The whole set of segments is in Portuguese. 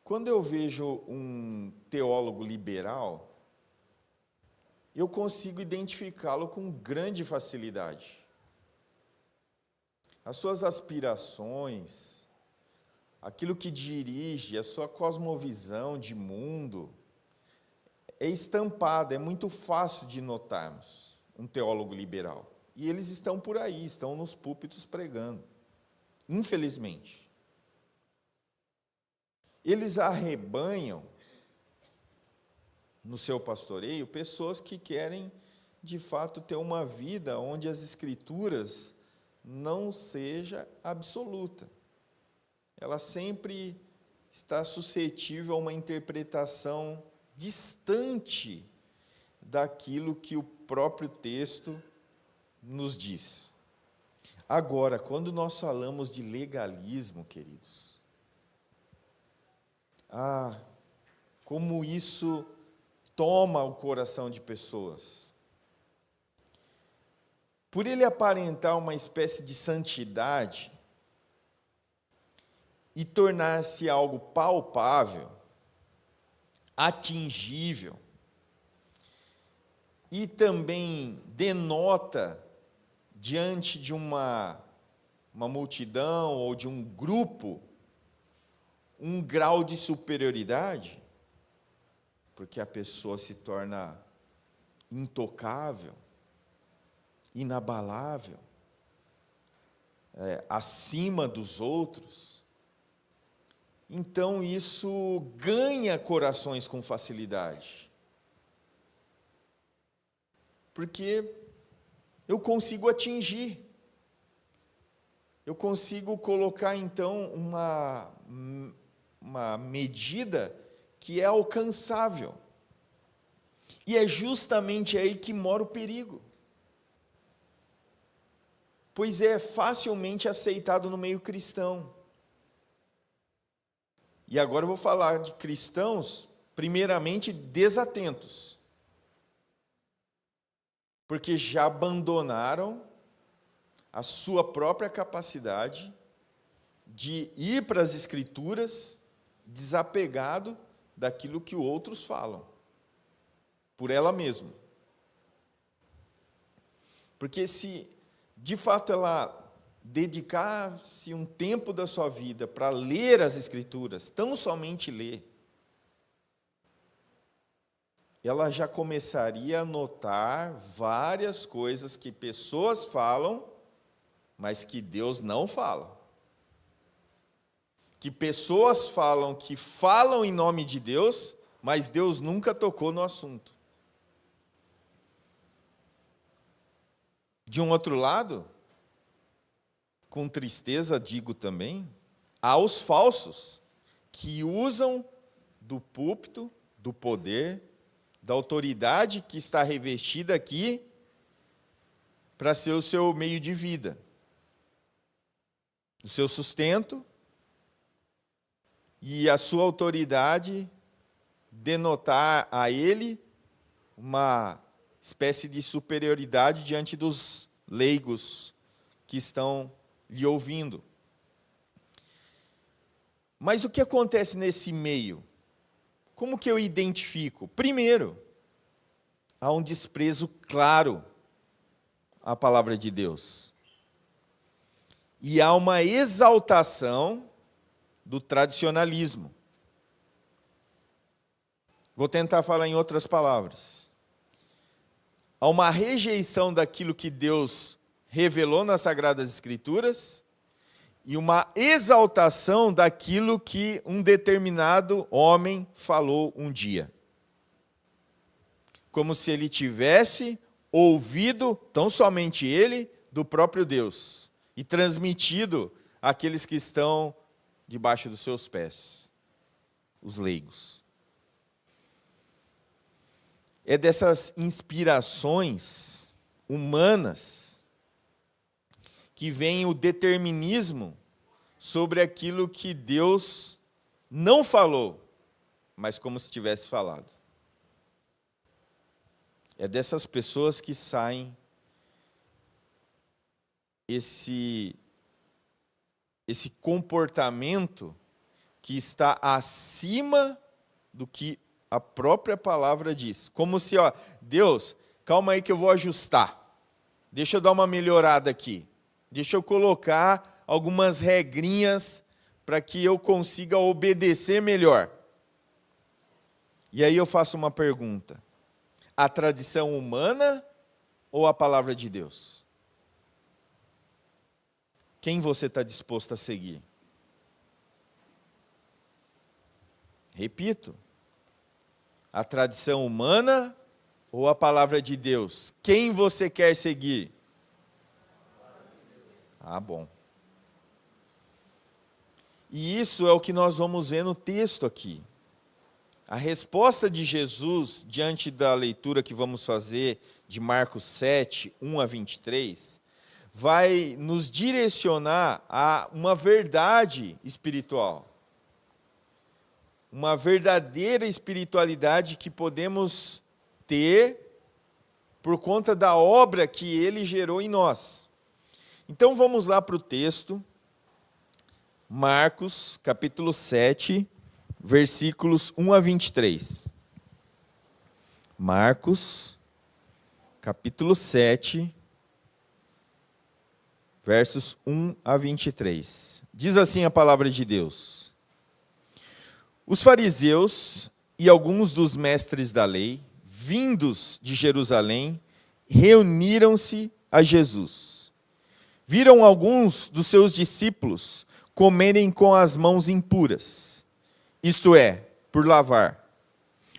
Quando eu vejo um teólogo liberal, eu consigo identificá-lo com grande facilidade. As suas aspirações, aquilo que dirige, a sua cosmovisão de mundo, é estampado, é muito fácil de notarmos um teólogo liberal. E eles estão por aí, estão nos púlpitos pregando, infelizmente. Eles arrebanham no seu pastoreio pessoas que querem, de fato, ter uma vida onde as Escrituras não seja absoluta. Ela sempre está suscetível a uma interpretação distante daquilo que o próprio texto nos diz. Agora, quando nós falamos de legalismo, queridos, como isso toma o coração de pessoas. Por ele aparentar uma espécie de santidade e tornar-se algo palpável, atingível, e também denota, diante de uma multidão ou de um grupo, um grau de superioridade, porque a pessoa se torna intocável, inabalável, acima dos outros. Então isso ganha corações com facilidade. Porque eu consigo atingir. Eu consigo colocar, então, uma medida que é alcançável. E é justamente aí que mora o perigo. Pois é facilmente aceitado no meio cristão. E agora eu vou falar de cristãos, primeiramente, desatentos. Porque já abandonaram a sua própria capacidade de ir para as Escrituras desapegado daquilo que outros falam, por ela mesma. Porque se, de fato, ela dedicasse um tempo da sua vida para ler as Escrituras, tão somente ler, ela já começaria a notar várias coisas que pessoas falam, mas que Deus não fala. Que pessoas falam em nome de Deus, mas Deus nunca tocou no assunto. De um outro lado, com tristeza digo também, há os falsos, que usam do púlpito, do poder, da autoridade que está revestida aqui, para ser o seu meio de vida, o seu sustento, e a sua autoridade denotar a ele uma espécie de superioridade diante dos leigos que estão lhe ouvindo. Mas o que acontece nesse meio? Como que eu identifico? Primeiro, há um desprezo claro à palavra de Deus. E há uma exaltação do tradicionalismo. Vou tentar falar em outras palavras. Há uma rejeição daquilo que Deus revelou nas Sagradas Escrituras e uma exaltação daquilo que um determinado homem falou um dia. Como se ele tivesse ouvido, tão somente ele, do próprio Deus, e transmitido àqueles que estão debaixo dos seus pés, os leigos. É dessas inspirações humanas que vem o determinismo sobre aquilo que Deus não falou, mas como se tivesse falado. É dessas pessoas que saem esse comportamento que está acima do que a própria palavra diz. Como se, Deus, calma aí que eu vou ajustar. Deixa eu dar uma melhorada aqui. Deixa eu colocar algumas regrinhas para que eu consiga obedecer melhor. E aí eu faço uma pergunta. A tradição humana ou a palavra de Deus? Quem você está disposto a seguir? Repito. A tradição humana ou a palavra de Deus? Quem você quer seguir? Bom. E isso é o que nós vamos ver no texto aqui. A resposta de Jesus, diante da leitura que vamos fazer de Marcos 7, 1 a 23, vai nos direcionar a uma verdade espiritual. Uma verdadeira espiritualidade que podemos ter por conta da obra que Ele gerou em nós. Então vamos lá para o texto, Marcos, capítulo 7, versículos 1 a 23. Marcos, capítulo 7, versos 1 a 23. Diz assim a palavra de Deus: Os fariseus e alguns dos mestres da lei, vindos de Jerusalém, reuniram-se a Jesus. Viram alguns dos seus discípulos comerem com as mãos impuras, isto é, por lavar.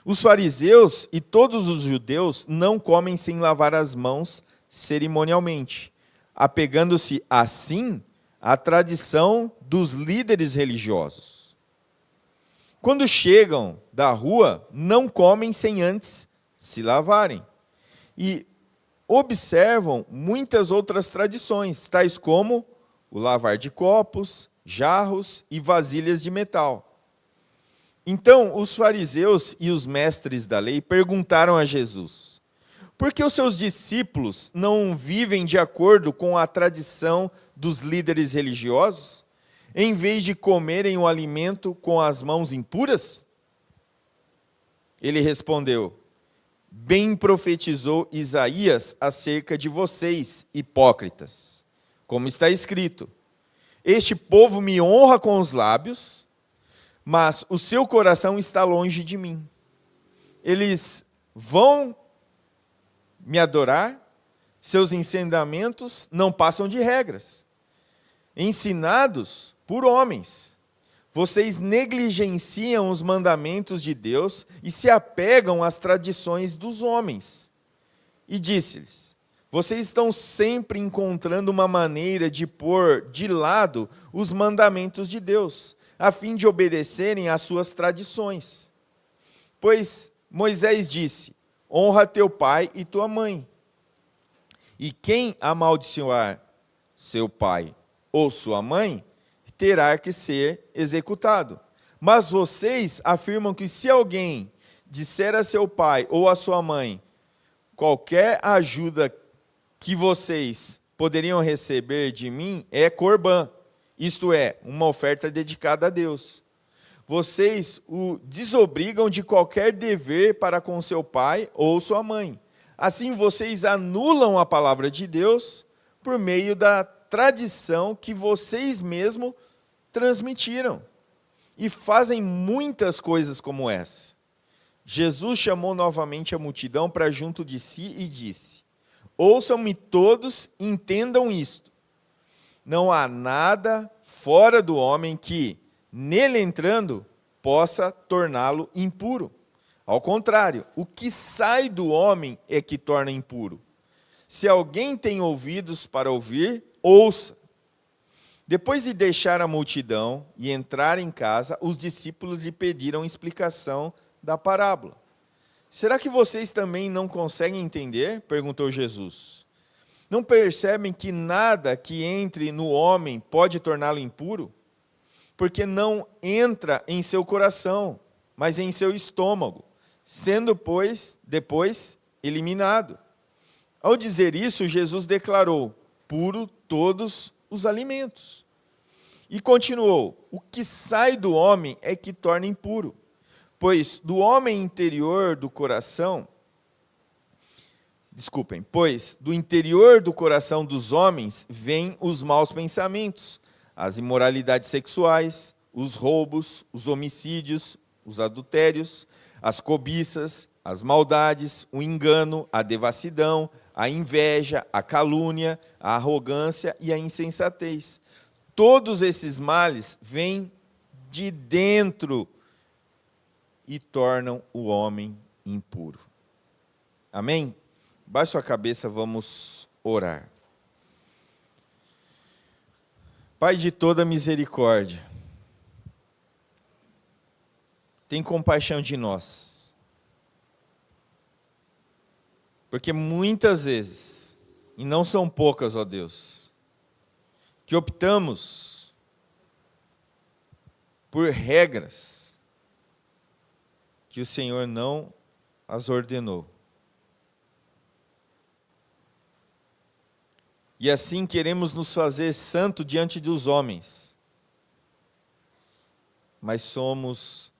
Os fariseus e todos os judeus não comem sem lavar as mãos cerimonialmente, apegando-se assim à tradição dos líderes religiosos. Quando chegam da rua, não comem sem antes se lavarem. E observam muitas outras tradições, tais como o lavar de copos, jarros e vasilhas de metal. Então, os fariseus e os mestres da lei perguntaram a Jesus: por que os seus discípulos não vivem de acordo com a tradição dos líderes religiosos, em vez de comerem o alimento com as mãos impuras? Ele respondeu: bem profetizou Isaías acerca de vocês, hipócritas. Como está escrito: este povo me honra com os lábios, mas o seu coração está longe de mim. Eles vão me adorar, seus ensinamentos não passam de regras, ensinados por homens. Vocês negligenciam os mandamentos de Deus e se apegam às tradições dos homens. E disse-lhes: vocês estão sempre encontrando uma maneira de pôr de lado os mandamentos de Deus, a fim de obedecerem às suas tradições. Pois Moisés disse: honra teu pai e tua mãe. E quem amaldiçoar seu pai ou sua mãe, terá que ser executado. Mas vocês afirmam que se alguém disser a seu pai ou a sua mãe: qualquer ajuda que vocês poderiam receber de mim é corbã, isto é, uma oferta dedicada a Deus. Vocês o desobrigam de qualquer dever para com seu pai ou sua mãe. Assim vocês anulam a palavra de Deus por meio da tradição que vocês mesmos transmitiram. E fazem muitas coisas como essa. Jesus chamou novamente a multidão para junto de si e disse: ouçam-me todos e entendam isto. Não há nada fora do homem que, nele entrando, possa torná-lo impuro. Ao contrário, o que sai do homem é que torna impuro. Se alguém tem ouvidos para ouvir, ouça. Depois de deixar a multidão e entrar em casa, os discípulos lhe pediram explicação da parábola. Será que vocês também não conseguem entender? Perguntou Jesus. Não percebem que nada que entre no homem pode torná-lo impuro? Porque não entra em seu coração, mas em seu estômago, sendo, pois, depois eliminado. Ao dizer isso, Jesus declarou: puro todos os alimentos. E continuou: o que sai do homem é que torna impuro, pois do homem interior do coração, pois do interior do coração dos homens vêm os maus pensamentos, as imoralidades sexuais, os roubos, os homicídios, os adultérios, as cobiças, as maldades, o engano, a devassidão, a inveja, a calúnia, a arrogância e a insensatez. Todos esses males vêm de dentro e tornam o homem impuro. Amém? Baixe sua cabeça, vamos orar. Pai de toda misericórdia, tem compaixão de nós. Porque muitas vezes, e não são poucas, ó Deus, que optamos por regras que o Senhor não as ordenou. E assim queremos nos fazer santo diante dos homens, mas somos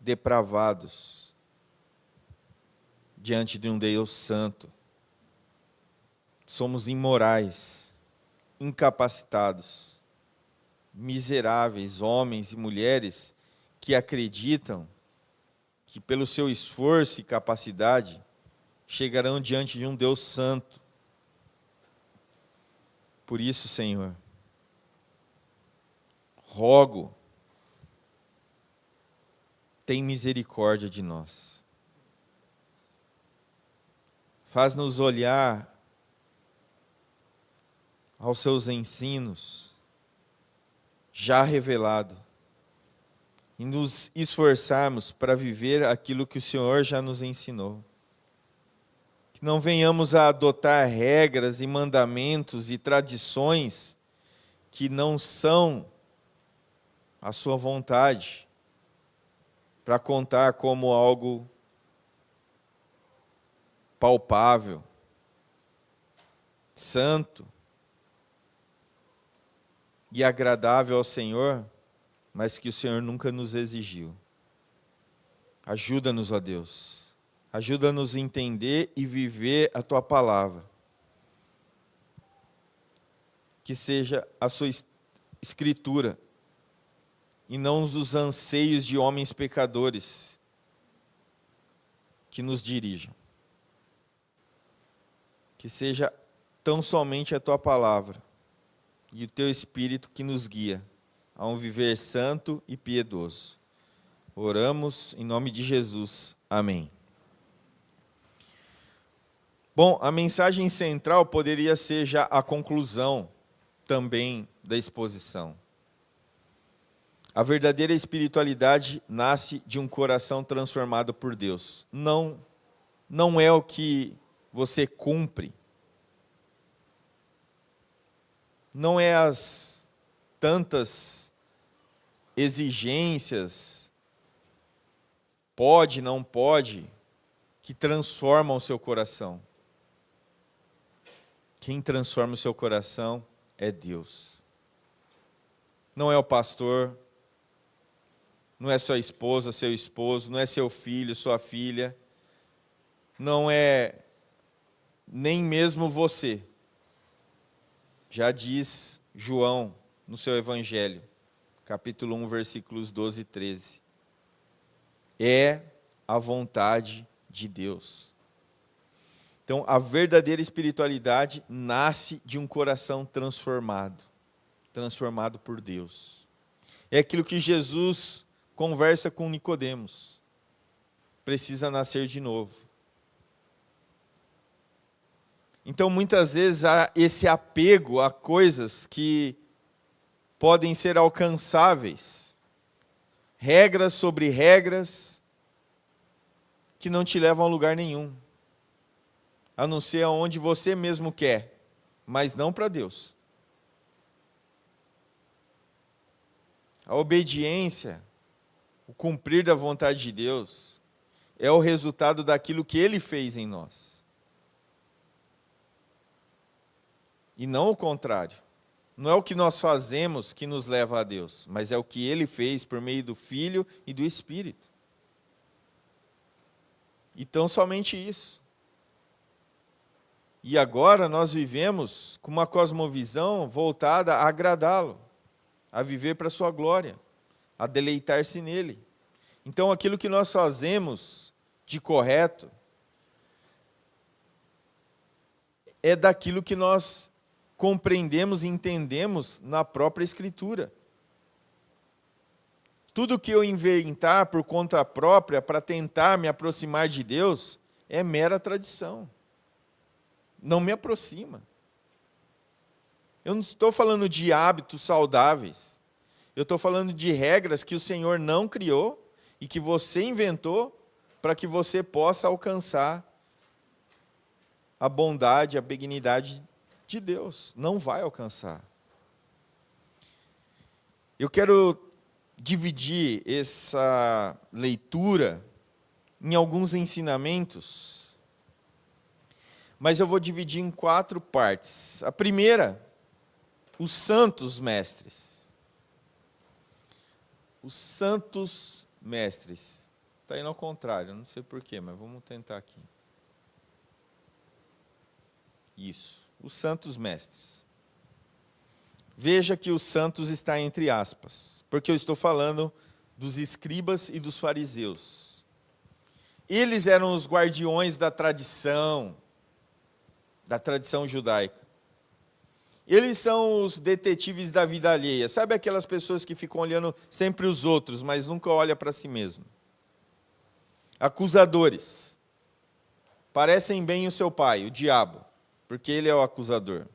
depravados diante de um Deus santo. Somos imorais, incapacitados, miseráveis, homens e mulheres que acreditam que pelo seu esforço e capacidade chegarão diante de um Deus santo. Por isso, Senhor, rogo, tem misericórdia de nós. Faz-nos olhar aos seus ensinos, já revelado, e nos esforçarmos para viver aquilo que o Senhor já nos ensinou. Que não venhamos a adotar regras e mandamentos e tradições que não são a sua vontade, para contar como algo palpável, santo e agradável ao Senhor, mas que o Senhor nunca nos exigiu. Ajuda-nos, ó Deus. Ajuda-nos a entender e viver a Tua palavra. Que seja a Sua Escritura, e não os anseios de homens pecadores que nos dirijam. Que seja tão somente a Tua palavra e o Teu Espírito que nos guia a um viver santo e piedoso. Oramos em nome de Jesus. Amém. Bom, a mensagem central poderia ser já a conclusão também da exposição. A verdadeira espiritualidade nasce de um coração transformado por Deus. Não é o que você cumpre. Não é as tantas exigências, pode, não pode, que transformam o seu coração. Quem transforma o seu coração é Deus. Não é o pastor, não é sua esposa, seu esposo, não é seu filho, sua filha, não é nem mesmo você. Já diz João no seu Evangelho, capítulo 1, versículos 12 e 13. É a vontade de Deus. Então, a verdadeira espiritualidade nasce de um coração transformado por Deus. É aquilo que Jesus conversa com Nicodemos. Precisa nascer de novo. Então, muitas vezes, há esse apego a coisas que podem ser alcançáveis. Regras sobre regras que não te levam a lugar nenhum. A não ser aonde você mesmo quer, mas não para Deus. A obediência, o cumprir da vontade de Deus, é o resultado daquilo que Ele fez em nós. E não o contrário. Não é o que nós fazemos que nos leva a Deus, mas é o que Ele fez por meio do Filho e do Espírito. Então, somente isso. E agora nós vivemos com uma cosmovisão voltada a agradá-lo, a viver para a sua glória, a deleitar-se nele. Então, aquilo que nós fazemos de correto é daquilo que nós compreendemos e entendemos na própria Escritura. Tudo que eu inventar por conta própria para tentar me aproximar de Deus é mera tradição. Não me aproxima. Eu não estou falando de hábitos saudáveis. Eu estou falando de regras que o Senhor não criou e que você inventou para que você possa alcançar a bondade, a benignidade de Deus. Não vai alcançar. Eu quero dividir essa leitura em alguns ensinamentos, mas eu vou dividir em 4 partes. A primeira, os santos mestres. Os santos mestres. Está indo ao contrário, não sei porquê, mas vamos tentar aqui. Isso, os santos mestres. Veja que os santos está entre aspas, porque eu estou falando dos escribas e dos fariseus. Eles eram os guardiões da tradição judaica. Eles são os detetives da vida alheia. Sabe aquelas pessoas que ficam olhando sempre os outros, mas nunca olham para si mesmo? Acusadores. Parecem bem o seu pai, o diabo, porque ele é o acusador.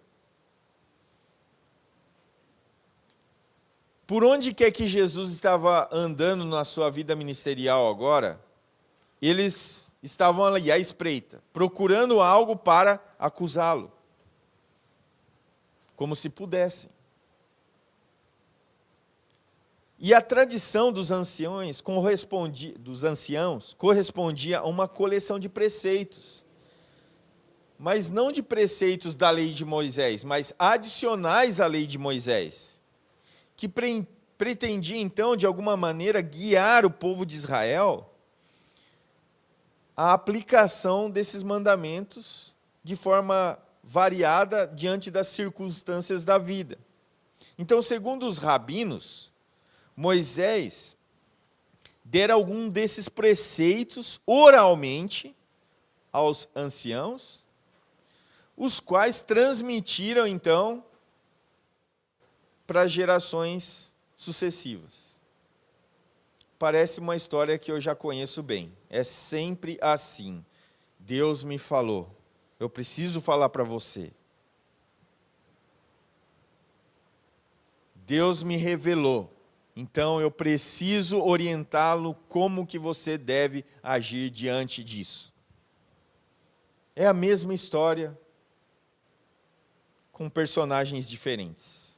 Por onde quer que Jesus estava andando na sua vida ministerial agora, eles estavam ali à espreita, procurando algo para acusá-lo. Como se pudessem. E a tradição dos anciãos correspondia a uma coleção de preceitos. Mas não de preceitos da lei de Moisés, mas adicionais à lei de Moisés, que pretendia, então, de alguma maneira, guiar o povo de Israel à aplicação desses mandamentos de forma variada diante das circunstâncias da vida. Então, segundo os rabinos, Moisés dera algum desses preceitos oralmente aos anciãos, os quais transmitiram, então, para gerações sucessivas. Parece uma história que eu já conheço bem. É sempre assim. Deus me falou. Eu preciso falar para você. Deus me revelou. Então eu preciso orientá-lo como que você deve agir diante disso. É a mesma história com personagens diferentes.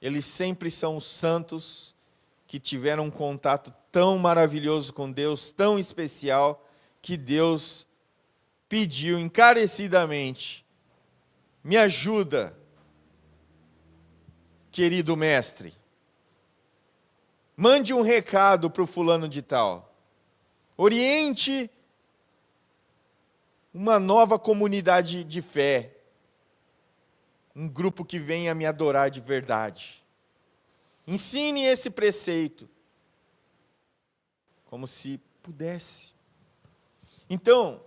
Eles sempre são os santos que tiveram um contato tão maravilhoso com Deus, tão especial, que Deus pediu encarecidamente: me ajuda, querido mestre. Mande um recado para o fulano de tal. Oriente uma nova comunidade de fé. Um grupo que venha me adorar de verdade. Ensine esse preceito. Como se pudesse. Então,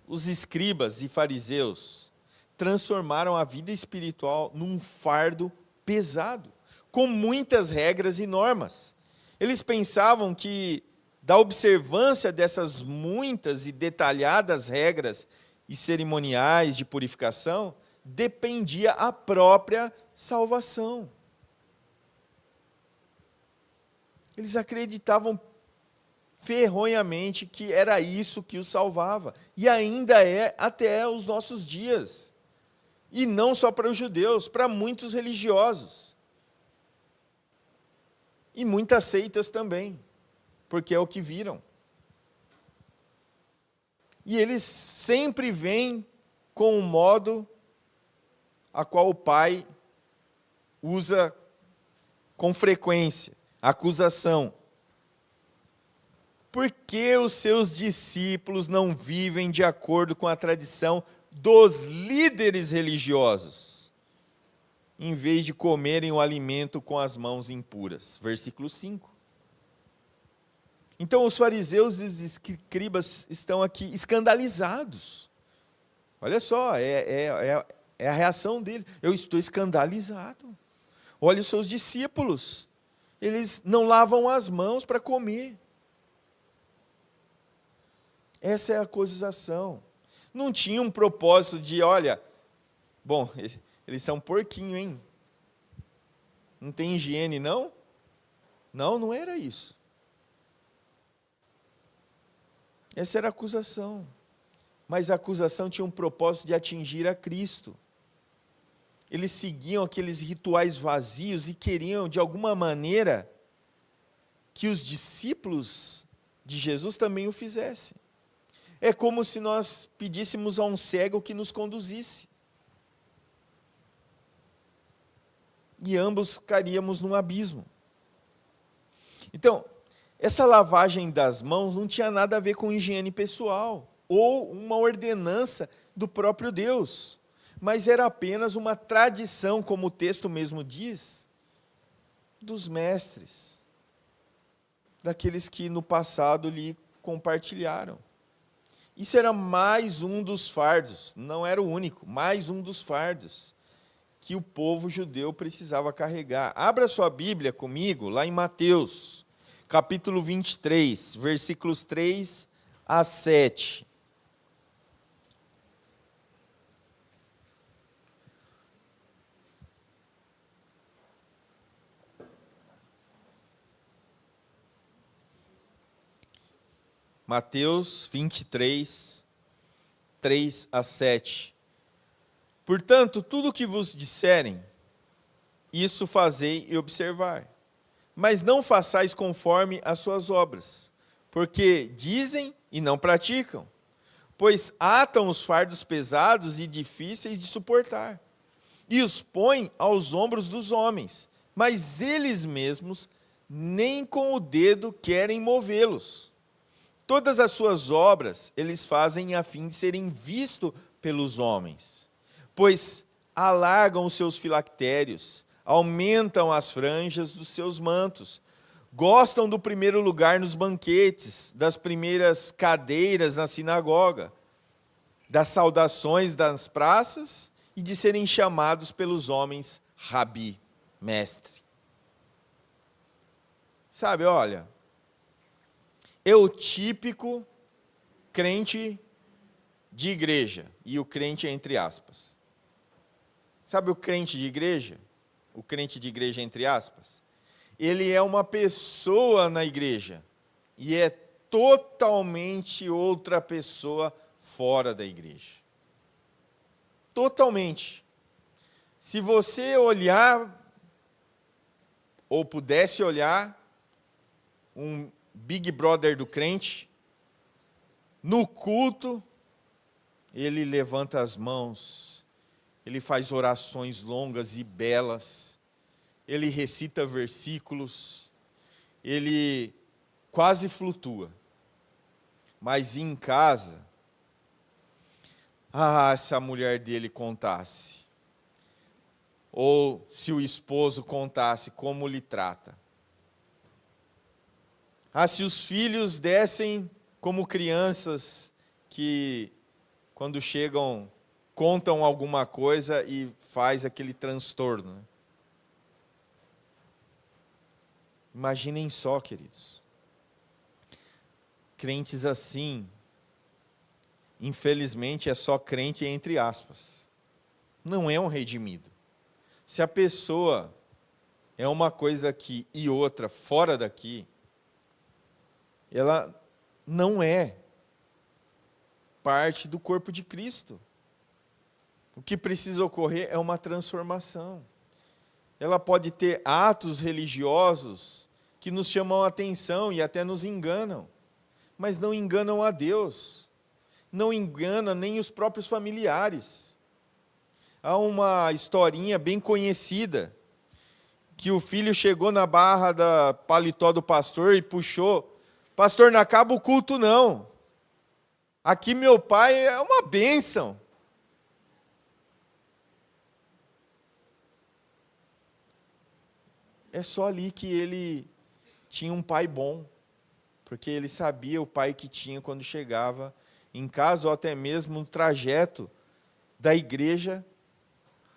os escribas e fariseus transformaram a vida espiritual num fardo pesado, com muitas regras e normas. Eles pensavam que da observância dessas muitas e detalhadas regras e cerimoniais de purificação dependia a própria salvação. Eles acreditavam ferronhamente que era isso que os salvava. E ainda é até os nossos dias. E não só para os judeus, para muitos religiosos. E muitas seitas também, porque é o que viram. E eles sempre vêm com um modo a qual o pai usa com frequência, acusação. Por que os seus discípulos não vivem de acordo com a tradição dos líderes religiosos, em vez de comerem o alimento com as mãos impuras? Versículo 5. Então os fariseus e os escribas estão aqui escandalizados. Olha só, é a reação dele. Eu estou escandalizado. Olha os seus discípulos. Eles não lavam as mãos para comer. Essa é a acusação. Não tinha um propósito de, olha, bom, eles são porquinho, hein? Não tem higiene, não? Não, não era isso. Essa era a acusação. Mas a acusação tinha um propósito de atingir a Cristo. Eles seguiam aqueles rituais vazios e queriam, de alguma maneira, que os discípulos de Jesus também o fizessem. É como se nós pedíssemos a um cego que nos conduzisse. E ambos caíríamos num abismo. Então, essa lavagem das mãos não tinha nada a ver com higiene pessoal, ou uma ordenança do próprio Deus, mas era apenas uma tradição, como o texto mesmo diz, dos mestres, daqueles que no passado lhe compartilharam. Isso era mais um dos fardos, não era o único, mais um dos fardos que o povo judeu precisava carregar. Abra sua Bíblia comigo, lá em Mateus, capítulo 23, versículos 3 a 7. Mateus 23, 3 a 7. Portanto, tudo o que vos disserem, isso fazei e observai. Mas não façais conforme as suas obras, porque dizem e não praticam, pois atam os fardos pesados e difíceis de suportar, e os põem aos ombros dos homens, mas eles mesmos nem com o dedo querem movê-los. Todas as suas obras eles fazem a fim de serem vistos pelos homens, pois alargam os seus filactérios, aumentam as franjas dos seus mantos, gostam do primeiro lugar nos banquetes, das primeiras cadeiras na sinagoga, das saudações das praças e de serem chamados pelos homens rabi, mestre. Sabe, olha, é o típico crente de igreja, e o crente entre aspas. Sabe o crente de igreja? O crente de igreja entre aspas? Ele é uma pessoa na igreja, e é totalmente outra pessoa fora da igreja. Totalmente. Se você olhar, ou pudesse olhar, um Big Brother do crente, no culto, ele levanta as mãos, ele faz orações longas e belas, ele recita versículos, ele quase flutua. Mas em casa, se a mulher dele contasse, ou se o esposo contasse como lhe trata. Se os filhos dessem como crianças que, quando chegam, contam alguma coisa e faz aquele transtorno. Né? Imaginem só, queridos. Crentes assim, infelizmente, é só crente entre aspas. Não é um redimido. Se a pessoa é uma coisa aqui e outra fora daqui, ela não é parte do corpo de Cristo. O que precisa ocorrer é uma transformação. Ela pode ter atos religiosos que nos chamam a atenção e até nos enganam, mas não enganam a Deus, não enganam nem os próprios familiares. Há uma historinha bem conhecida, que o filho chegou na barra da paletó do pastor e puxou: pastor, não acaba o culto não. Aqui meu pai é uma bênção. É só ali que ele tinha um pai bom, porque ele sabia o pai que tinha quando chegava em casa, ou até mesmo no trajeto da igreja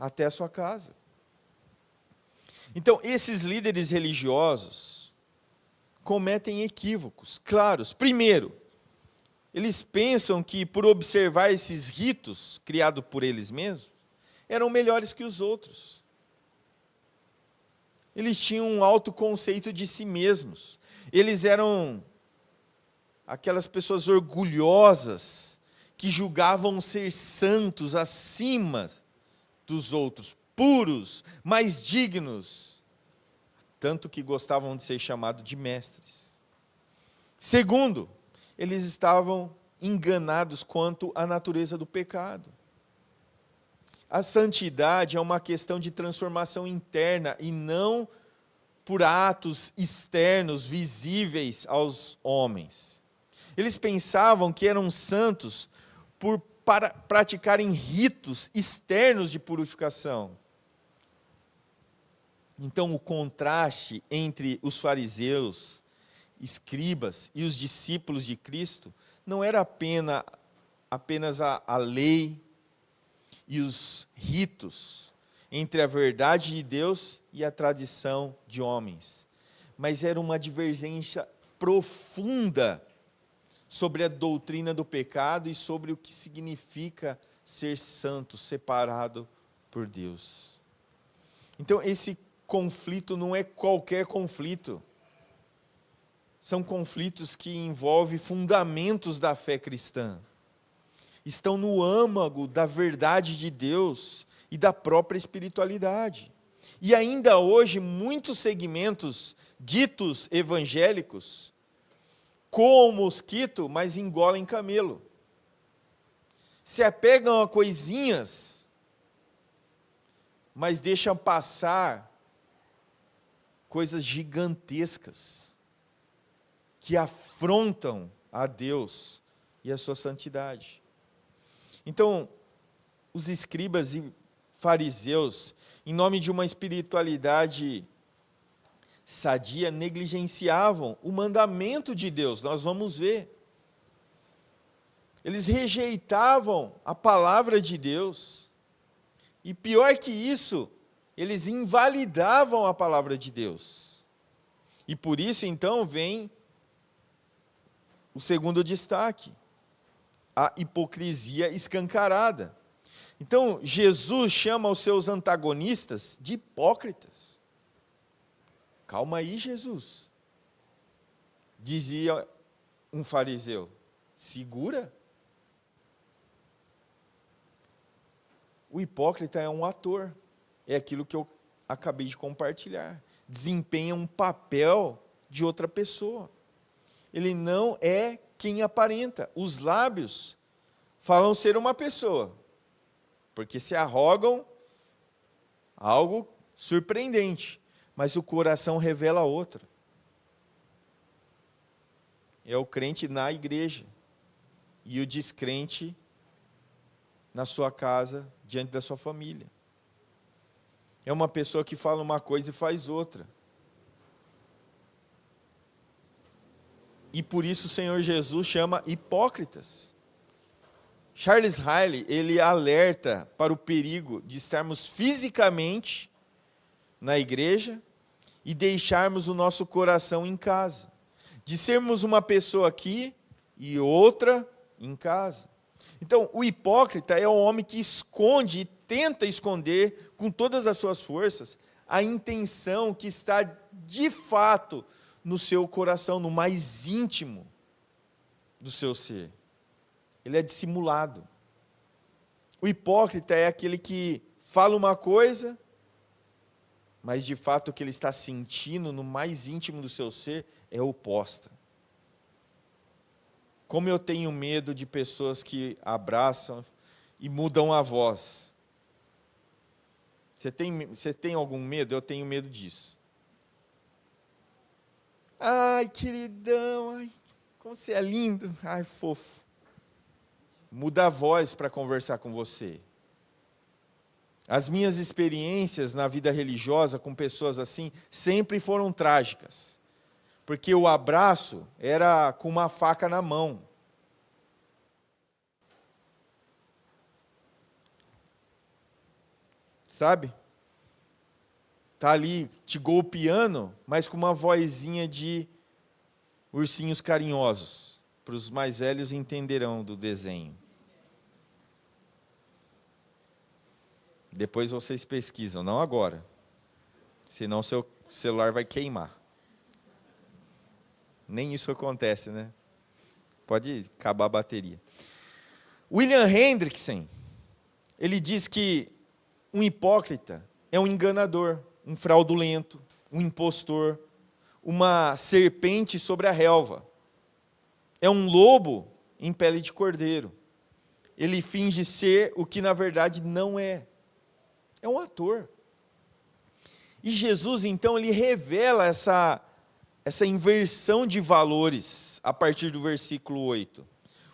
até a sua casa. Então, esses líderes religiosos cometem equívocos claros. Primeiro, eles pensam que por observar esses ritos criados por eles mesmos, eram melhores que os outros. Eles tinham um alto conceito de si mesmos. Eles eram aquelas pessoas orgulhosas que julgavam ser santos acima dos outros, puros, mais dignos, tanto que gostavam de ser chamados de mestres. Segundo, eles estavam enganados quanto à natureza do pecado. A santidade é uma questão de transformação interna e não por atos externos visíveis aos homens. Eles pensavam que eram santos para praticarem ritos externos de purificação. Então, o contraste entre os fariseus, escribas e os discípulos de Cristo não era apenas a lei e os ritos, entre a verdade de Deus e a tradição de homens, mas era uma divergência profunda sobre a doutrina do pecado e sobre o que significa ser santo, separado por Deus. Então, esse conflito não é qualquer conflito. São conflitos que envolvem fundamentos da fé cristã. Estão no âmago da verdade de Deus e da própria espiritualidade. E ainda hoje, muitos segmentos ditos evangélicos coam mosquito, mas engolem camelo. Se apegam a coisinhas, mas deixam passar coisas gigantescas que afrontam a Deus e a sua santidade. Então, os escribas e fariseus, em nome de uma espiritualidade sadia, negligenciavam o mandamento de Deus, nós vamos ver. Eles rejeitavam a palavra de Deus, e pior que isso, eles invalidavam a palavra de Deus. E por isso, então, vem o segundo destaque, a hipocrisia escancarada. Então, Jesus chama os seus antagonistas de hipócritas. Calma aí, Jesus, dizia um fariseu, segura. O hipócrita é um ator, é aquilo que eu acabei de compartilhar, desempenha um papel de outra pessoa. Ele não é quem aparenta. Os lábios falam ser uma pessoa, porque se arrogam algo surpreendente, mas o coração revela outra. É o crente na igreja e o descrente na sua casa, diante da sua família. É uma pessoa que fala uma coisa e faz outra. E por isso o Senhor Jesus chama hipócritas. Charles Riley, ele alerta para o perigo de estarmos fisicamente na igreja e deixarmos o nosso coração em casa. De sermos uma pessoa aqui e outra em casa. Então, o hipócrita é o homem que esconde e tenta esconder com todas as suas forças a intenção que está de fato no seu coração, no mais íntimo do seu ser. Ele é dissimulado. O hipócrita é aquele que fala uma coisa, mas de fato o que ele está sentindo no mais íntimo do seu ser é oposta. Como eu tenho medo de pessoas que abraçam e mudam a voz. Você tem algum medo? Eu tenho medo disso. Ai, queridão, ai, como você é lindo. Ai, fofo. Muda a voz para conversar com você. As minhas experiências na vida religiosa com pessoas assim sempre foram trágicas. Porque o abraço era com uma faca na mão. Sabe? Tá ali te golpeando, mas com uma vozinha de ursinhos carinhosos. Para os mais velhos entenderão do desenho. Depois vocês pesquisam, não agora. Senão seu celular vai queimar. Nem isso acontece, né? Pode acabar a bateria. William Hendrickson, ele diz que um hipócrita é um enganador, um fraudulento, um impostor, uma serpente sobre a relva. É um lobo em pele de cordeiro. Ele finge ser o que na verdade não é. É um ator. E Jesus, então, ele revela essa inversão de valores a partir do versículo 8.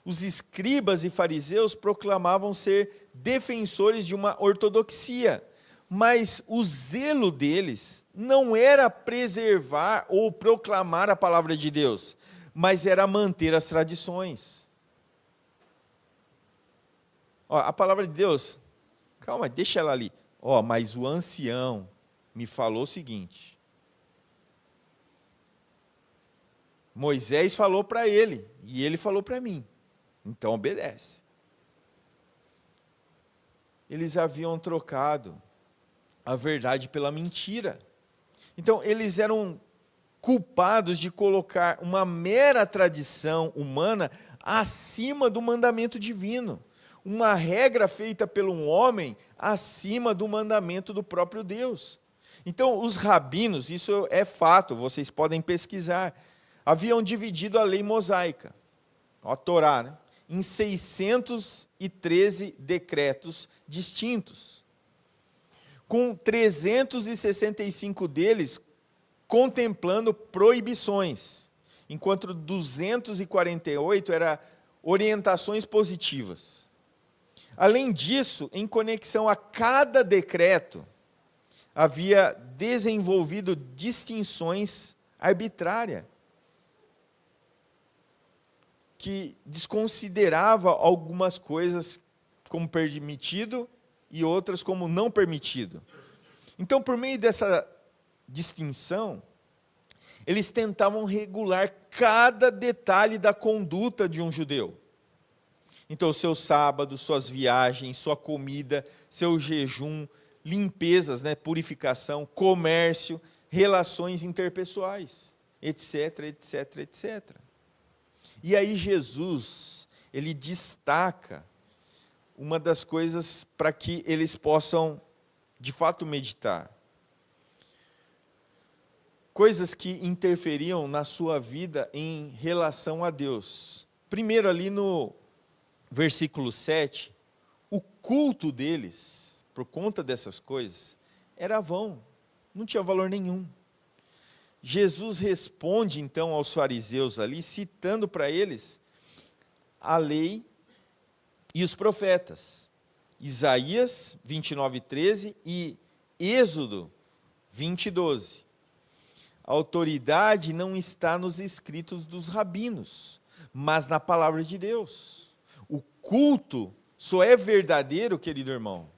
Os escribas e fariseus proclamavam ser defensores de uma ortodoxia, mas o zelo deles não era preservar ou proclamar a palavra de Deus, mas era manter as tradições. Ó, a palavra de Deus, calma, deixa ela ali. Ó, mas o ancião me falou o seguinte. Moisés falou para ele, e ele falou para mim. Então obedece. Eles haviam trocado a verdade pela mentira. Então eles eram culpados de colocar uma mera tradição humana acima do mandamento divino. Uma regra feita por um homem acima do mandamento do próprio Deus. Então, os rabinos, isso é fato, vocês podem pesquisar, haviam dividido a lei mosaica, a Torá, né, em 613 decretos distintos, com 365 deles contemplando proibições, enquanto 248 eram orientações positivas. Além disso, em conexão a cada decreto, havia desenvolvido distinções arbitrárias, que desconsiderava algumas coisas como permitido e outras como não permitido. Então, por meio dessa distinção, eles tentavam regular cada detalhe da conduta de um judeu. Então, seus sábados, suas viagens, sua comida, seu jejum, limpezas, né, purificação, comércio, relações interpessoais, etc, etc, etc. E aí Jesus, ele destaca uma das coisas para que eles possam, de fato, meditar. Coisas que interferiam na sua vida em relação a Deus. Primeiro, ali no versículo 7, o culto deles, por conta dessas coisas, era vão, não tinha valor nenhum. Jesus responde então aos fariseus ali, citando para eles a lei e os profetas. Isaías 29:13 e Êxodo 20:12. A autoridade não está nos escritos dos rabinos, mas na palavra de Deus. O culto só é verdadeiro, querido irmão,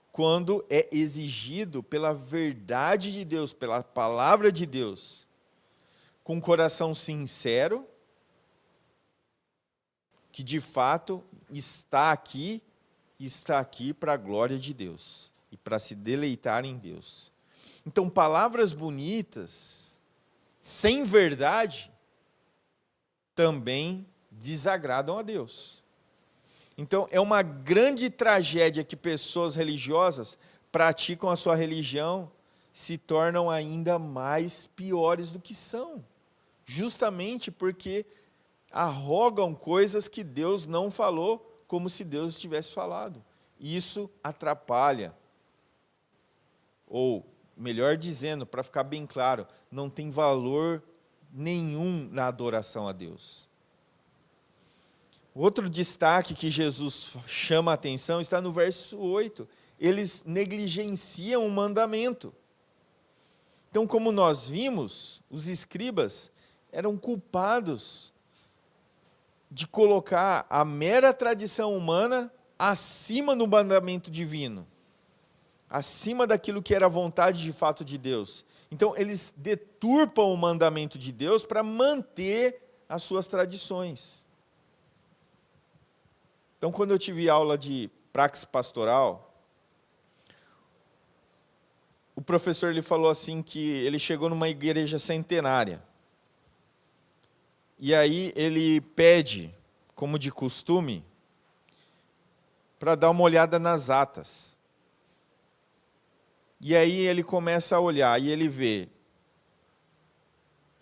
quando é exigido pela verdade de Deus, pela palavra de Deus, com um coração sincero, que de fato está aqui para a glória de Deus e para se deleitar em Deus. Então, palavras bonitas, sem verdade, também desagradam a Deus. Então, é uma grande tragédia que pessoas religiosas praticam a sua religião, se tornam ainda mais piores do que são, justamente porque arrogam coisas que Deus não falou, como se Deus tivesse falado. Isso atrapalha ou melhor dizendo, para ficar bem claro, não tem valor nenhum na adoração a Deus. Outro destaque que Jesus chama a atenção está no verso 8. Eles negligenciam o mandamento. Então, como nós vimos, os escribas eram culpados de colocar a mera tradição humana acima do mandamento divino, acima daquilo que era a vontade de fato de Deus. Então, eles deturpam o mandamento de Deus para manter as suas tradições. Então, quando eu tive aula de praxis pastoral, o professor ele falou assim que ele chegou numa igreja centenária. E aí ele pede, como de costume, para dar uma olhada nas atas. E aí ele começa a olhar e ele vê,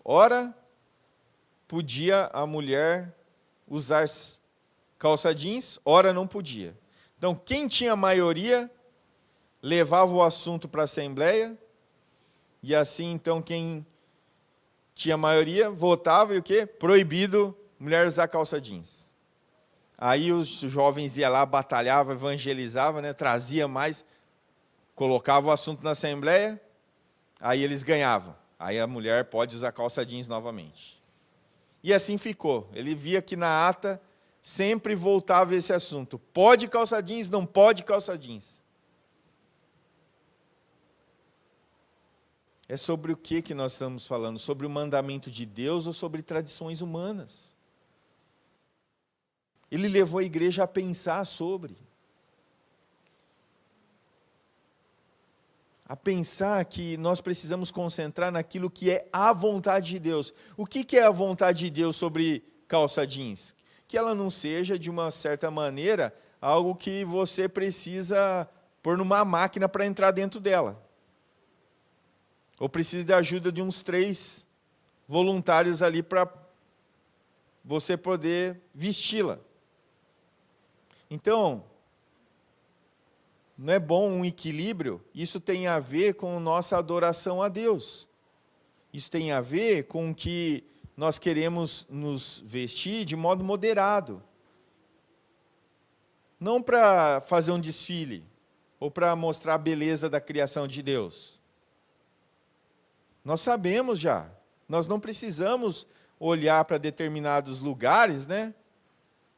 ora, podia a mulher usar calça jeans, ora não podia. Então, quem tinha maioria, levava o assunto para a assembleia, e assim, então, quem tinha maioria, votava e o quê? Proibido mulher usar calça jeans. Aí os jovens iam lá, batalhavam, evangelizavam, né, trazia mais, colocava o assunto na assembleia, aí eles ganhavam. Aí a mulher pode usar calça jeans novamente. E assim ficou. Ele via que na ata sempre voltava esse assunto. Pode calça jeans, não pode calça jeans. É sobre o que nós estamos falando? Sobre o mandamento de Deus ou sobre tradições humanas? Ele levou a igreja a pensar sobre. A pensar que nós precisamos concentrar naquilo que é a vontade de Deus. O que é a vontade de Deus sobre calça jeans? Que ela não seja, de uma certa maneira, algo que você precisa pôr numa máquina para entrar dentro dela. Ou precisa da ajuda de uns 3 voluntários ali para você poder vesti-la. Então, não é bom um equilíbrio? Isso tem a ver com nossa adoração a Deus. Isso tem a ver com que nós queremos nos vestir de modo moderado. Não para fazer um desfile, ou para mostrar a beleza da criação de Deus. Nós sabemos já, nós não precisamos olhar para determinados lugares, né?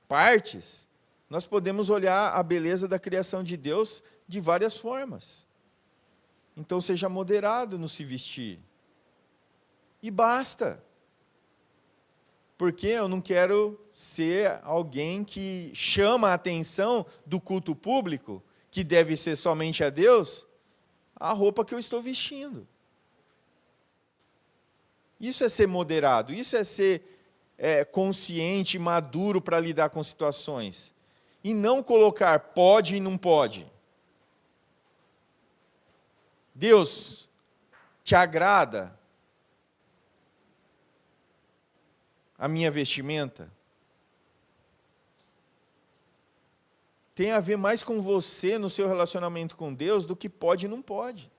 Partes. Nós podemos olhar a beleza da criação de Deus de várias formas. Então seja moderado no se vestir. E basta. Porque eu não quero ser alguém que chama a atenção do culto público, que deve ser somente a Deus, a roupa que eu estou vestindo. Isso é ser moderado, isso é ser consciente, maduro para lidar com situações. E não colocar pode e não pode. Deus te agrada a minha vestimenta? Tem a ver mais com você no seu relacionamento com Deus do que pode e não pode.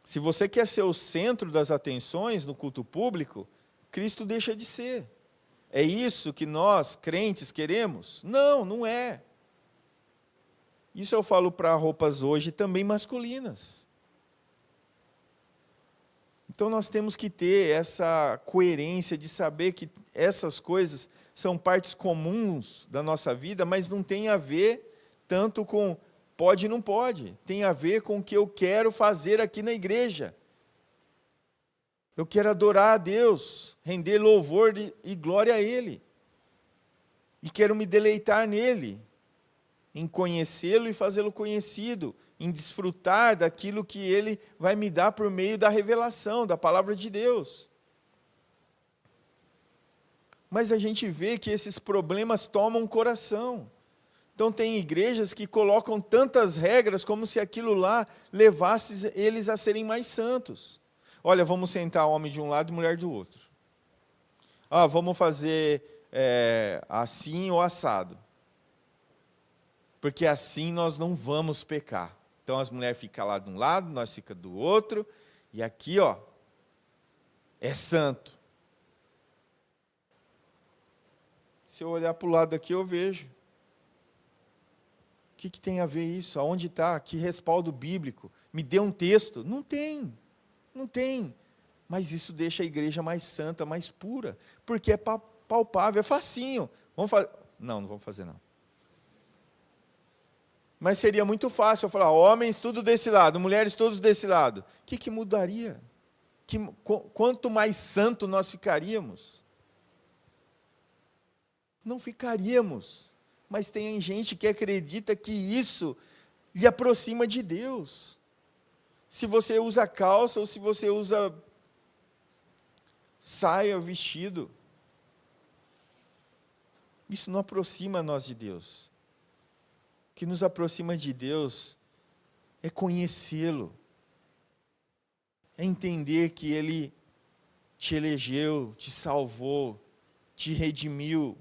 Se você quer ser o centro das atenções no culto público, Cristo deixa de ser. É isso que nós, crentes, queremos? Não, não é. Isso eu falo para roupas hoje também masculinas. Então nós temos que ter essa coerência de saber que essas coisas são partes comuns da nossa vida, mas não tem a ver tanto com pode e não pode. Tem a ver com o que eu quero fazer aqui na igreja. Eu quero adorar a Deus, render louvor e glória a Ele. E quero me deleitar nele, em conhecê-lo e fazê-lo conhecido, em desfrutar daquilo que Ele vai me dar por meio da revelação, da palavra de Deus. Mas a gente vê que esses problemas tomam o coração. Então tem igrejas que colocam tantas regras como se aquilo lá levasse eles a serem mais santos. Olha, vamos sentar homem de um lado e mulher do outro. Vamos fazer assim ou assado. Porque assim nós não vamos pecar. Então as mulheres ficam lá de um lado, nós ficamos do outro, e aqui, ó, é santo. Se eu olhar para o lado aqui, eu vejo. O que tem a ver isso? Aonde está? Que respaldo bíblico? Me dê um texto? Não tem. Não tem. Mas isso deixa a igreja mais santa, mais pura. Porque é palpável, é facinho. Vamos fazer? Não vamos fazer não. Mas seria muito fácil eu falar, homens tudo desse lado, mulheres todos desse lado. O que mudaria? Quanto mais santo nós ficaríamos? Não ficaríamos. Mas tem gente que acredita que isso lhe aproxima de Deus. Se você usa calça ou se você usa saia, vestido, isso não aproxima nós de Deus. O que nos aproxima de Deus é conhecê-lo, é entender que Ele te elegeu, te salvou, te redimiu,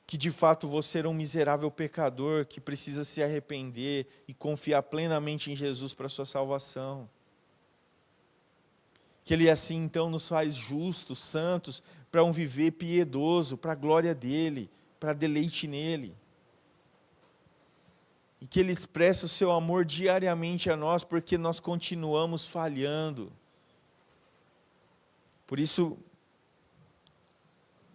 que de fato você era um miserável pecador que precisa se arrepender e confiar plenamente em Jesus para a sua salvação. Que Ele assim então nos faz justos, santos, para um viver piedoso, para a glória dEle, para deleite nele. E que Ele expressa o seu amor diariamente a nós, porque nós continuamos falhando. Por isso,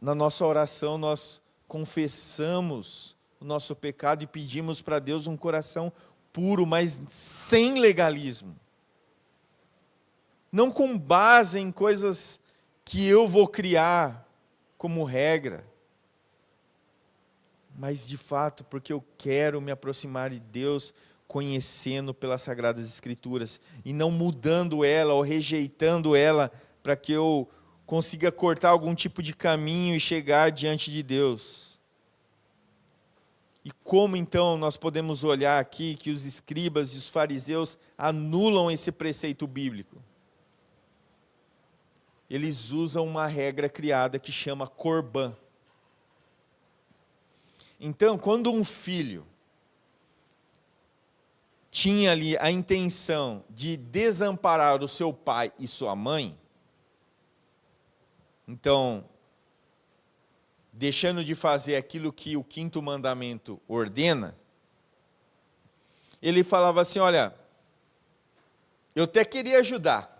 na nossa oração, nós confessamos o nosso pecado e pedimos para Deus um coração puro, mas sem legalismo. Não com base em coisas que eu vou criar como regra, mas de fato porque eu quero me aproximar de Deus conhecendo pelas Sagradas Escrituras e não mudando ela ou rejeitando ela para que eu consiga cortar algum tipo de caminho e chegar diante de Deus. E como então nós podemos olhar aqui que os escribas e os fariseus anulam esse preceito bíblico? Eles usam uma regra criada que chama corbã. Então, quando um filho tinha ali a intenção de desamparar o seu pai e sua mãe, então, deixando de fazer aquilo que o 5º mandamento ordena, ele falava assim, olha, eu até queria ajudar,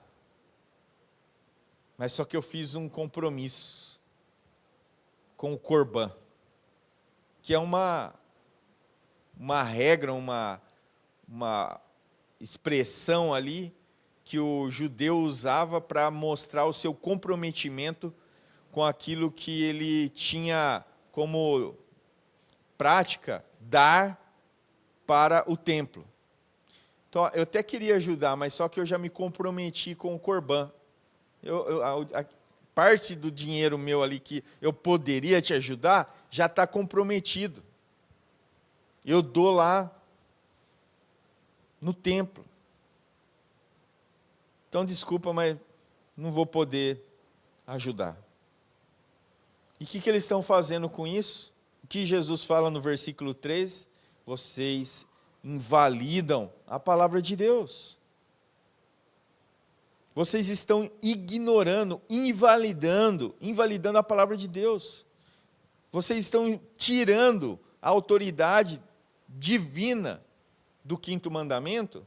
mas só que eu fiz um compromisso com o corbã, que é uma regra, uma expressão ali que o judeu usava para mostrar o seu comprometimento com aquilo que ele tinha como prática dar para o templo. Então, eu até queria ajudar, mas só que eu já me comprometi com o corbã. A parte do dinheiro meu ali que eu poderia te ajudar, já está comprometido. Eu dou lá no templo. Então, desculpa, mas não vou poder ajudar. E o que eles estão fazendo com isso? O que Jesus fala no versículo 13? Vocês invalidam a palavra de Deus. Vocês estão ignorando, invalidando a palavra de Deus. Vocês estão tirando a autoridade divina do 5º mandamento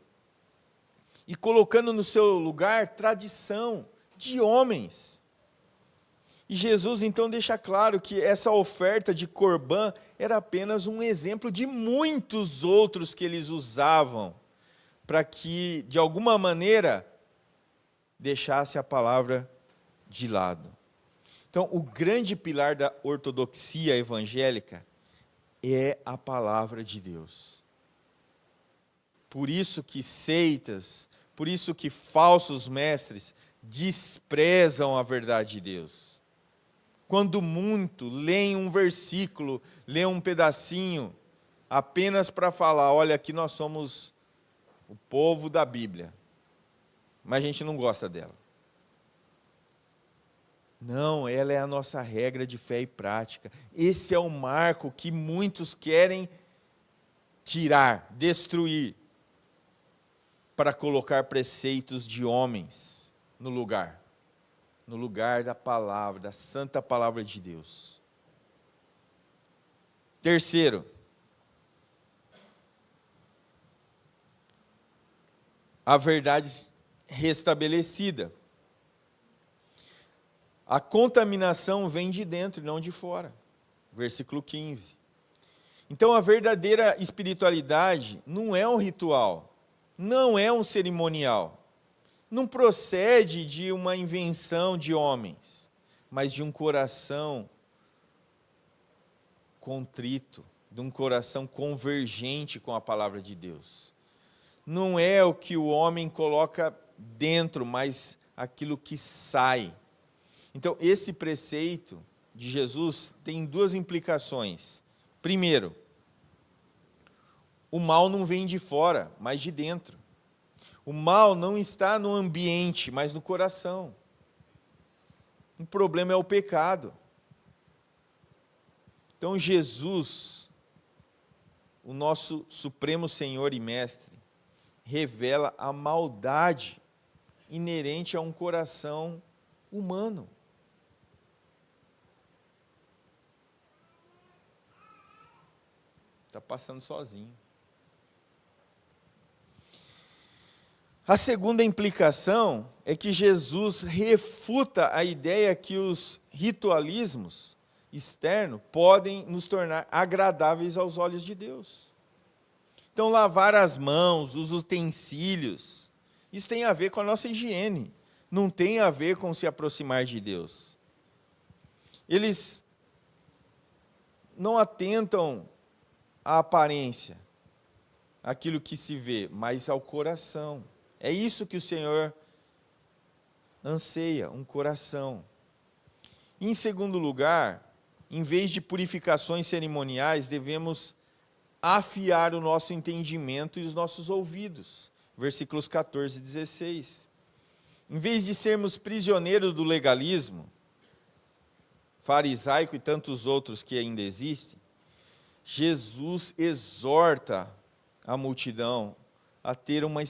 e colocando no seu lugar tradição de homens. E Jesus então deixa claro que essa oferta de corbã era apenas um exemplo de muitos outros que eles usavam para que, de alguma maneira, deixasse a palavra de lado. Então, o grande pilar da ortodoxia evangélica é a palavra de Deus. Por isso que seitas, por isso que falsos mestres desprezam a verdade de Deus. Quando muito, leem um versículo, leem um pedacinho, apenas para falar, olha, aqui nós somos o povo da Bíblia, mas a gente não gosta dela. Não, ela é a nossa regra de fé e prática. Esse é o marco que muitos querem tirar, destruir, para colocar preceitos de homens no lugar da palavra, da santa palavra de Deus. Terceiro, a verdade restabelecida. A contaminação vem de dentro e não de fora. Versículo 15. Então, a verdadeira espiritualidade não é um ritual, não é um cerimonial, não procede de uma invenção de homens, mas de um coração contrito, de um coração convergente com a palavra de Deus. Não é o que o homem coloca dentro, mas aquilo que sai. Então, esse preceito de Jesus tem duas implicações. Primeiro, o mal não vem de fora, mas de dentro. O mal não está no ambiente, mas no coração. O problema é o pecado. Então, Jesus, o nosso Supremo Senhor e Mestre, revela a maldade inerente a um coração humano. Está passando sozinho. A segunda implicação é que Jesus refuta a ideia que os ritualismos externos podem nos tornar agradáveis aos olhos de Deus. Então, lavar as mãos, os utensílios, isso tem a ver com a nossa higiene, não tem a ver com se aproximar de Deus. Eles não atentam à aparência, aquilo que se vê, mas ao coração. É isso que o Senhor anseia, um coração. Em segundo lugar, em vez de purificações cerimoniais, devemos afiar o nosso entendimento e os nossos ouvidos. Versículos 14 e 16. Em vez de sermos prisioneiros do legalismo, farisaico e tantos outros que ainda existem, Jesus exorta a multidão a ter uma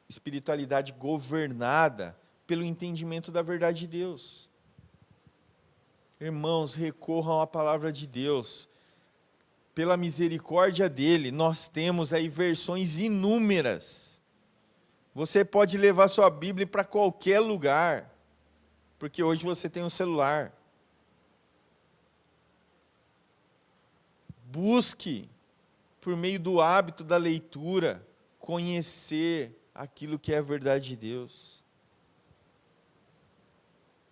espiritualidade governada pelo entendimento da verdade de Deus. Irmãos, recorram à palavra de Deus. Pela misericórdia dele, nós temos aí versões inúmeras. Você pode levar sua Bíblia para qualquer lugar, porque hoje você tem um celular. Busque, por meio do hábito da leitura, conhecer aquilo que é a verdade de Deus.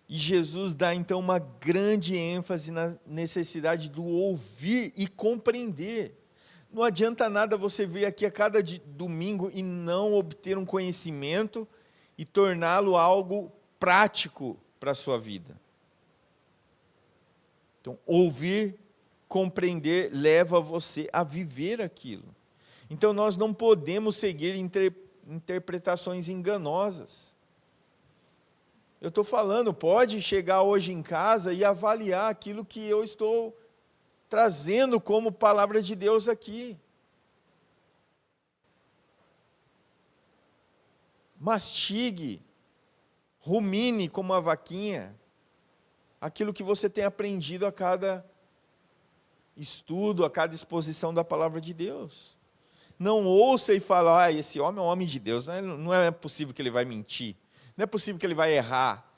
E Jesus dá então uma grande ênfase na necessidade do ouvir e compreender. Não adianta nada você vir aqui a cada domingo e não obter um conhecimento e torná-lo algo prático para a sua vida. Então, ouvir, compreender, leva você a viver aquilo. Então, nós não podemos seguir interpretações enganosas. Eu estou falando, pode chegar hoje em casa e avaliar aquilo que eu estou trazendo como palavra de Deus aqui. Mastigue, rumine como uma vaquinha, aquilo que você tem aprendido a cada estudo, a cada exposição da palavra de Deus. Não ouça e fale, esse homem é um homem de Deus, não é possível que ele vai mentir, não é possível que ele vai errar.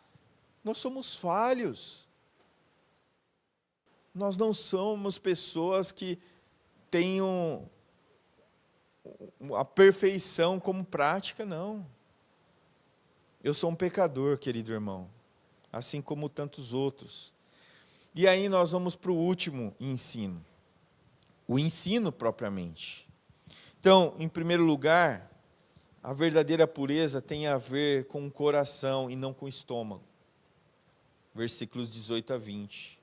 Nós somos falhos. Nós não somos pessoas que tenham a perfeição como prática, não. Eu sou um pecador, querido irmão, assim como tantos outros. E aí nós vamos para o último ensino, o ensino propriamente. Então, em primeiro lugar, a verdadeira pureza tem a ver com o coração e não com o estômago. Versículos 18 a 20.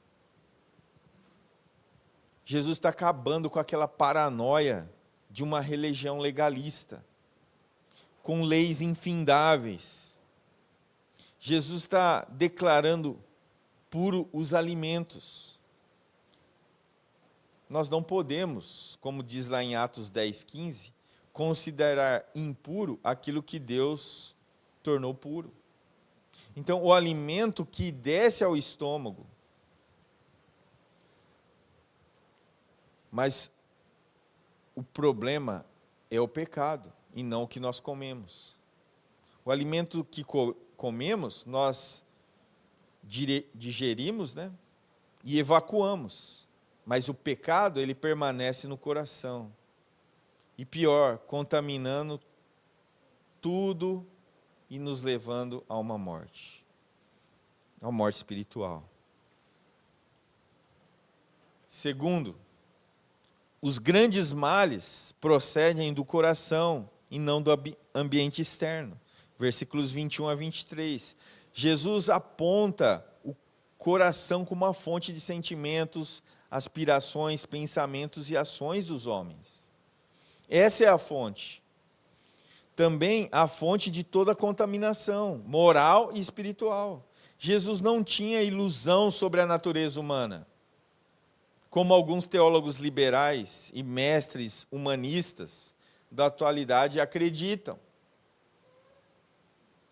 Jesus está acabando com aquela paranoia de uma religião legalista, com leis infindáveis. Jesus está declarando puro os alimentos. nós não podemos, como diz lá em Atos 10:15, considerar impuro aquilo que Deus tornou puro. Então, o alimento que desce ao estômago, mas o problema é o pecado e não o que nós comemos. O alimento que comemos, nós digerimos, né, e evacuamos. Mas o pecado, ele permanece no coração. E pior, contaminando tudo e nos levando a uma morte espiritual. Segundo, os grandes males procedem do coração e não do ambiente externo. Versículos 21 a 23. Jesus aponta o coração como uma fonte de sentimentos, aspirações, pensamentos e ações dos homens. Essa é a fonte. Também a fonte de toda contaminação, moral e espiritual. Jesus não tinha ilusão sobre a natureza humana, como alguns teólogos liberais e mestres humanistas da atualidade acreditam.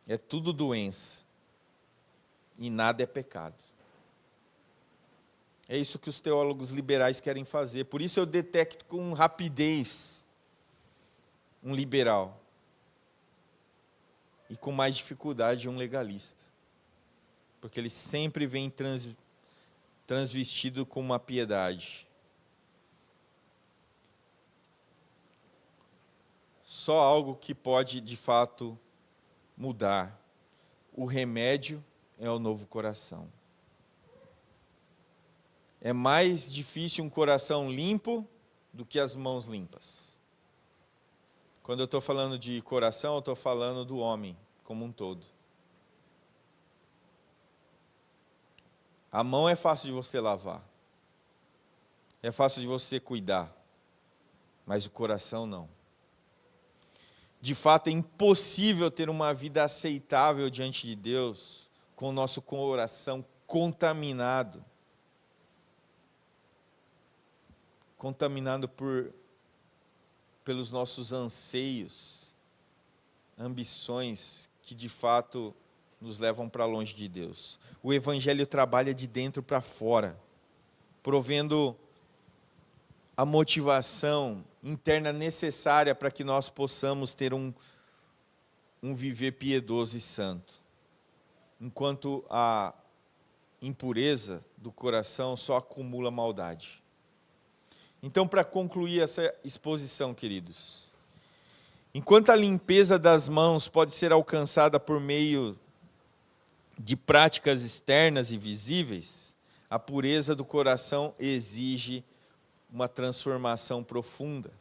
É tudo doença e nada é pecado. É isso que os teólogos liberais querem fazer. Por isso eu detecto com rapidez um liberal e com mais dificuldade um legalista, porque ele sempre vem transvestido com uma piedade. Só algo que pode, de fato, mudar. O remédio é o novo coração. É mais difícil um coração limpo do que as mãos limpas. Quando eu estou falando de coração, eu estou falando do homem como um todo. A mão é fácil de você lavar. É fácil de você cuidar. Mas o coração não. De fato, é impossível ter uma vida aceitável diante de Deus com o nosso coração contaminado. Contaminado pelos nossos anseios, ambições que de fato nos levam para longe de Deus. O Evangelho trabalha de dentro para fora, provendo a motivação interna necessária para que nós possamos ter um viver piedoso e santo. Enquanto a impureza do coração só acumula maldade. Então, para concluir essa exposição, queridos, enquanto a limpeza das mãos pode ser alcançada por meio de práticas externas e visíveis, a pureza do coração exige uma transformação profunda,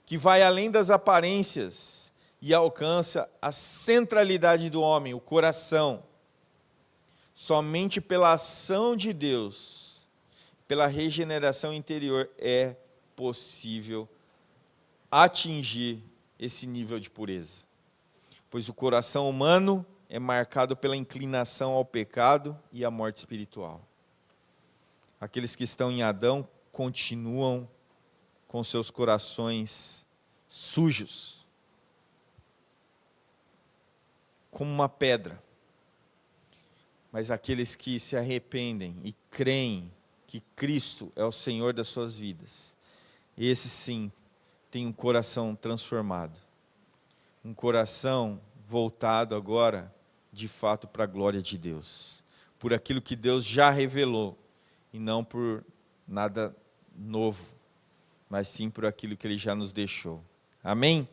que vai além das aparências e alcança a centralidade do homem, o coração. Somente pela ação de Deus, pela regeneração interior, é possível atingir esse nível de pureza. Pois o coração humano é marcado pela inclinação ao pecado e à morte espiritual. Aqueles que estão em Adão continuam com seus corações sujos, como uma pedra. Mas aqueles que se arrependem e creem que Cristo é o Senhor das suas vidas, esses sim têm um coração transformado, um coração voltado agora, de fato, para a glória de Deus, por aquilo que Deus já revelou, e não por nada novo, mas sim por aquilo que Ele já nos deixou. Amém?